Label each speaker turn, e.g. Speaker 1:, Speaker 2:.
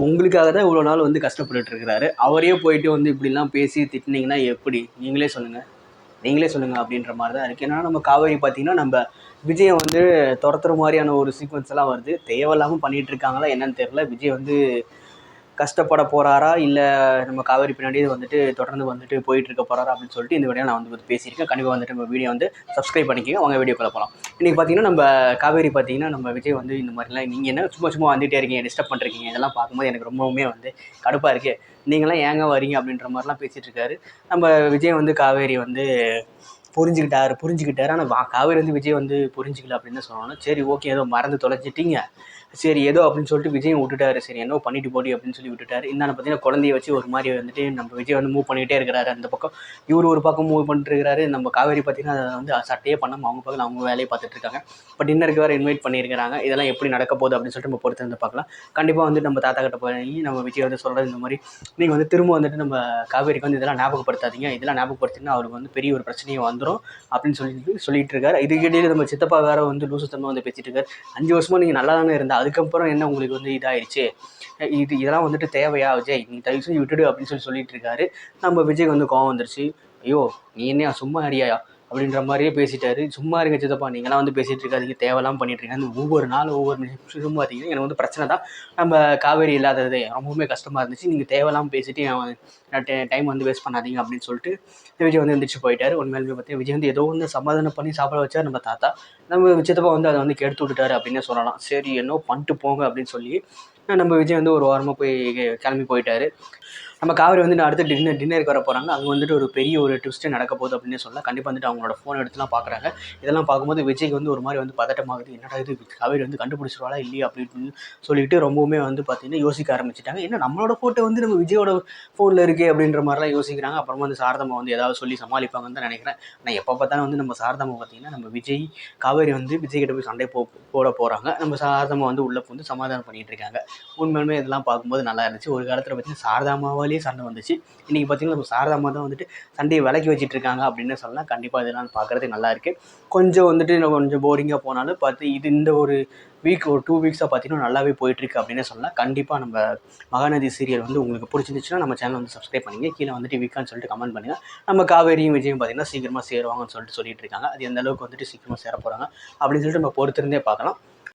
Speaker 1: உங்களுக்காக தான் இவ்வளோ நாள் வந்து கஷ்டப்பட்டுட்டு இருக்கிறாரு. அவரே போயிட்டு வந்து இப்படிலாம் பேசி திட்டினீங்கன்னா எப்படி? நீங்களே சொல்லுங்கள். நீங்களே சொல்லுங்கள் அப்படின்ற மாதிரி தான் இருக்குது. ஏன்னா நம்ம காவேரி பார்த்தீங்கன்னா நம்ம விஜயை வந்து துரத்துற மாதிரியான ஒரு சீக்வன்ஸ் எல்லாம் வருது. தேவையில்லாமல் பண்ணிகிட்டு இருக்காங்களா என்னன்னு தெரியல. விஜய் வந்து கஷ்டப்பட போகிறாரா இல்லை நம்ம காவேரி பின்னாடியே வந்துட்டு தொடர்ந்து வந்துட்டு போயிட்டு இருக்க போகிறாரா அப்படின்னு சொல்லிட்டு இந்த வீடியோ நான் வந்து பேசியிருக்கேன். கண்டிப்பாக வந்துட்டு நம்ம வீடியோ வந்து சப்ஸ்கிரைப் பண்ணிக்கோங்க. அவங்க வீடியோக்குள்ள போகலாம். இன்றைக்கி பார்த்தீங்கன்னா நம்ம காவேரி பார்த்தீங்கன்னா நம்ம விஜய் வந்து இந்த மாதிரிலாம் நீங்கள் என்ன சும்மா வந்துட்டே இருக்கீங்க, டிஸ்டர்ப் பண்ணுறீங்க, இதெல்லாம் பார்க்கும்போது எனக்கு ரொம்பவுமே வந்து கடுப்பாக இருக்குது. நீங்களாம் ஏங்க வரீங்க அப்படின்ற மாதிரிலாம் பேசிகிட்டு இருக்காரு. நம்ம விஜய் வந்து காவேரி வந்து புரிஞ்சுக்கிட்டாரு. ஆனால் காவேரி வந்து விஜய் வந்து புரிஞ்சிக்கல அப்படின்னு தான் சொல்லணும். சரி ஓகே, ஏதோ மறந்து தொலைச்சிட்டிங்க, சரி ஏதோ அப்படின்னு சொல்லிட்டு விஜயும் விட்டுட்டாரு. சரி என்னோ பண்ணிட்டு போடி அப்படின்னு சொல்லி விட்டுட்டாரு. இந்தாண்ட பார்த்தீங்கன்னா குழந்தைய வச்சு ஒரு மாதிரி வந்துட்டு நம்ம விஜய் வந்து மூவ் பண்ணிகிட்டே இருக்கிறாரு. அந்த பக்கம் இவர் ஒரு பக்கம் மூவ் பண்ணிட்டு இருக்கிறாரு. நம்ம காவேரி பார்த்தீங்கன்னா அதை வந்து சட்டையே பண்ணாமல் அவங்க பக்கம் அவங்க வேலையை பார்த்துட்டு இருக்காங்க. பட் டின்னருக்கு வேறு இன்வைட் பண்ணியிருக்கிறாங்க. இதெல்லாம் எப்படி நடக்க போகுது அப்படின்னு சொல்லிட்டு நம்ம பொறுத்து வந்து பார்க்கலாம். கண்டிப்பாக வந்துட்டு நம்ம தாத்தா கிட்ட போய் நம்ம விஜய் வந்து சொல்கிறது இந்த மாதிரி நீங்கள் வந்து திரும்ப வந்துட்டு நம்ம காவேரிக்கு வந்து இதெல்லாம் ஞாபகப்படுத்தாதீங்க, இதெல்லாம் ஞாபகப்படுத்தினா அவருக்கு வந்து பெரிய ஒரு பிரச்சனையும் வந்துடும் அப்படின்னு சொல்லிட்டு இருக்காரு. இதுக்கிடையே நம்ம சித்தப்பா வேற வந்து லூசுத்தனமாக வந்து பேசிட்டு இருக்காரு. 5 வருஷமா நீங்கள் நல்லா தானே இருந்தா, அதுக்கப்புறம் என்ன உங்களுக்கு வந்து இதாகிடுச்சு, இதெல்லாம் வந்துட்டு தேவையா விஜய், நீ தயவு செஞ்சு விட்டுடு அப்படின்னு சொல்லிட்டு இருக்காரு. நம்ம விஜய்க்கு வந்து கோவம் வந்துருச்சு. ஐயோ நீ என்ன சும்மா அறியா அப்படின்ற மாதிரியே பேசிட்டாரு. சும்மா இருங்க சித்தப்பா, நீங்களாம் வந்து பேசிகிட்டு இருக்காதீங்க, தேவையெல்லாம் பண்ணிட்டு இருக்காங்க. ஒவ்வொரு நாள் ஒவ்வொரு நிமிஷமும் பார்த்தீங்கன்னா எனக்கு வந்து பிரச்சனை தான். நம்ம காவேரி இல்லாதது ரொம்பவுமே கஷ்டமாக இருந்துச்சு. நீங்கள் தேவையெல்லாம் பேசிட்டு டைம் வந்து வேஸ்ட் பண்ணாதீங்க அப்படின்னு சொல்லிட்டு விஜய் வந்து எந்திரிச்சு போயிட்டாரு. உண்மையிலுமே பார்த்தீங்கன்னா விஜய் வந்து ஏதோ வந்து சமாதானம் பண்ணி சாப்பிட வச்சார் நம்ம தாத்தா. நம்ம சித்தப்பா வந்து அதை வந்து கெடுத்து விட்டுட்டாரு அப்படின்னே சொல்லலாம். சரி என்னோ பண்ணிட்டு போங்க அப்படின்னு சொல்லி நம்ம விஜய் வந்து ஒரு வாரமாக போய் கிளம்பி போயிட்டாரு. நம்ம காவேரி வந்து அடுத்து டின்னருக்கு வர போகிறாங்க. அங்கே வந்துட்டு ஒரு பெரிய ஒரு ட்விஸ்ட்டு நடக்க போகுது அப்படின்னு சொல்லலாம். கண்டிப்பாக வந்துட்டு அவங்களோட ஃபோன் எடுத்துலாம் பார்க்குறாங்க. இதெல்லாம் பார்க்கும்போது விஜய்க்கு வந்து ஒரு மாதிரி வந்து பதட்டமாகுது. என்னடா இது காவேரி வந்து கண்டுபிடிச்சிருவாளா இல்லையா அப்படின்னு சொல்லிட்டு ரொம்பவுமே வந்து பார்த்தீங்கன்னா யோசிக்க ஆரம்பிச்சிட்டாங்க. ஏன்னா நம்மளோட ஃபோட்டோ வந்து நம்ம விஜயோட ஃபோனில் இருக்கே அப்படின்ற மாதிரிலாம் யோசிக்கிறாங்க. அப்புறமா வந்து சாரதம்மா வந்து ஏதாவது சொல்லி சமாளிப்பாங்கன்னு தான் நினைக்கிறேன். ஆனால் எப்போ பார்த்தாலும் வந்து நம்ம சாரதம்மா பார்த்தீங்கன்னா நம்ம விஜய் காவேரி வந்து விஜய் கிட்ட போய் சண்டை போட போகிறாங்க. நம்ம சாரதம்மா வந்து உள்ளே வந்து சமாதானம் பண்ணிகிட்டு இருக்காங்க. உண்மையுமே இதெல்லாம் பார்க்கும்போது நல்லா இருந்துச்சு. ஒரு காலத்தில் பார்த்தீங்கன்னா சாரதாமாவாலேயே சண்டை வந்துச்சு. இன்றைக்கி பார்த்தீங்கன்னா நம்ம சாரதாமா தான் வந்துட்டு சண்டையை விலக்கி வச்சுட்டு இருக்காங்க அப்படின்னு சொல்லலாம். கண்டிப்பாக இதெல்லாம் பார்க்குறதுக்கு நல்லா இருக்குது. கொஞ்சம் வந்துட்டு கொஞ்சம் போரிங்காக போனாலும் பார்த்து இது இந்த ஒரு ஒரு 2 வீக்ஸாக பார்த்தீங்கன்னா நல்லாவே போயிட்டுருக்கு அப்படின்னே சொல்லலாம். கண்டிப்பாக நம்ம மகாநதி சீரியல் வந்து உங்களுக்கு பிடிச்சிருந்துச்சுன்னா நம்ம சேனல் வந்து சப்ஸ்கிரைப் பண்ணிங்க. கீழே வந்துட்டு வீக்கான்னு சொல்லிட்டு கமெண்ட் பண்ணுங்கள். நம்ம காவேரியும் விஜயும் பார்த்தீங்கன்னா சீக்கிரமாக சேருவாங்கன்னு சொல்லிட்டு இருக்காங்க. அது எந்த அளவுக்கு வந்துட்டு சீக்கிரமாக சேர போகிறாங்க அப்படின்னு சொல்லிட்டு நம்ம பொறுத்திருந்தே பார்க்கலாம்.